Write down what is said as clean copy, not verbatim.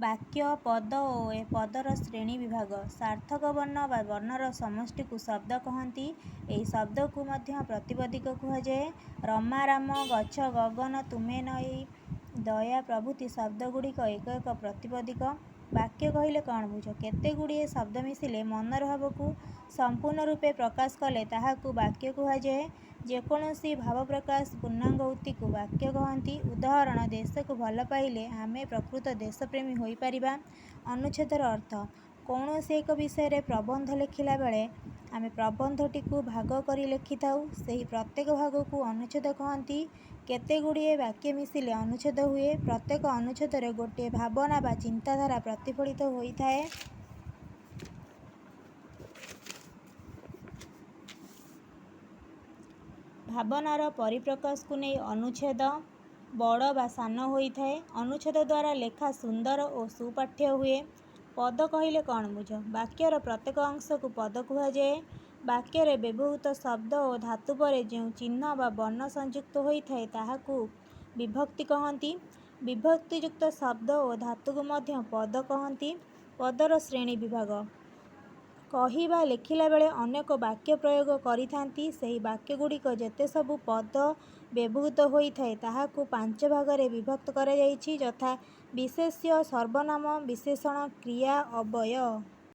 ବାକ୍ୟ ପଦ ଓ ଏ ପଦର ଶ୍ରେଣୀ ବିଭାଗ। ସାର୍ଥକ ବର୍ଣ୍ଣ ବା ବର୍ଣ୍ଣର ସମଷ୍ଟିକୁ ଶବ୍ଦ କହନ୍ତି। ଏହି ଶବ୍ଦକୁ ମଧ୍ୟ ପ୍ରତିପଦିକ କୁହାଯାଏ। ରମା, ରାମ, ଗଛ, ଗଗନ, ତୁମେ, ନଈ, ଦୟା ପ୍ରଭୃତି ଶବ୍ଦଗୁଡ଼ିକ ଏକ ଏକ ପ୍ରତିପଦିକ। ବାକ୍ୟ କହିଲେ କ'ଣ ବୁଝ? କେତେଗୁଡ଼ିଏ ଶବ୍ଦ ମିଶିଲେ ମନର ଭାବକୁ ସମ୍ପୂର୍ଣ୍ଣ ରୂପେ ପ୍ରକାଶ କଲେ ତାହାକୁ ବାକ୍ୟ କୁହାଯାଏ। ଯେକୌଣସି ଭାବ ପ୍ରକାଶ ପୂର୍ଣ୍ଣାଙ୍ଗ ଉକ୍ତିକୁ ବାକ୍ୟ କହନ୍ତି। ଉଦାହରଣ, ଦେଶକୁ ଭଲ ପାଇଲେ ଆମେ ପ୍ରକୃତ ଦେଶପ୍ରେମୀ ହୋଇପାରିବା। ଅନୁଚ୍ଛେଦର ଅର୍ଥ। କୌଣସି ଏକ ବିଷୟରେ ପ୍ରବନ୍ଧ ଲେଖିଲା ବେଳେ ଆମେ ପ୍ରବନ୍ଧଟିକୁ ଭାଗ କରି ଲେଖିଥାଉ। ସେହି ପ୍ରତ୍ୟେକ ଭାଗକୁ ଅନୁଚ୍ଛେଦ କହନ୍ତି। କେତେଗୁଡ଼ିଏ ବାକ୍ୟ ମିଶିଲେ ଅନୁଚ୍ଛେଦ ହୁଏ। ପ୍ରତ୍ୟେକ ଅନୁଚ୍ଛେଦରେ ଗୋଟିଏ ଭାବନା ବା ଚିନ୍ତାଧାରା ପ୍ରତିଫଳିତ ହୋଇଥାଏ। ଭାବନାର ପରିପ୍ରକାଶକୁ ନେଇ ଅନୁଚ୍ଛେଦ ବଡ଼ ବା ସାନ ହୋଇଥାଏ। ଅନୁଚ୍ଛେଦ ଦ୍ୱାରା ଲେଖା ସୁନ୍ଦର ଓ ସୁପାଠ୍ୟ ହୁଏ। ପଦ କହିଲେ କ'ଣ ବୁଝ? ବାକ୍ୟର ପ୍ରତ୍ୟେକ ଅଂଶକୁ ପଦ କୁହାଯାଏ। ବାକ୍ୟରେ ବ୍ୟବହୃତ ଶବ୍ଦ ଓ ଧାତୁ ପରେ ଯେଉଁ ଚିହ୍ନ ବା ବର୍ଣ୍ଣ ସଂଯୁକ୍ତ ହୋଇଥାଏ ତାହାକୁ ବିଭକ୍ତି କହନ୍ତି। ବିଭକ୍ତିଯୁକ୍ତ ଶବ୍ଦ ଓ ଧାତୁକୁ ମଧ୍ୟ ପଦ କହନ୍ତି। ପଦର ଶ୍ରେଣୀ ବିଭାଗ। କହି ବା ଲେଖିଲା ବେଳେ ଅନେକ ବାକ୍ୟ ପ୍ରୟୋଗ କରିଥାନ୍ତି। ସେହି ବାକ୍ୟଗୁଡ଼ିକ ଯେତେ ସବୁ ପଦ ବ୍ୟବହୃତ ହୋଇଥାଏ ତାହାକୁ 5 ଭାଗରେ ବିଭକ୍ତ କରାଯାଇଛି, ଯଥା ବିଶେଷ୍ୟ, ସର୍ବନାମ, ବିଶେଷଣ, କ୍ରିୟା, ଅବୟ।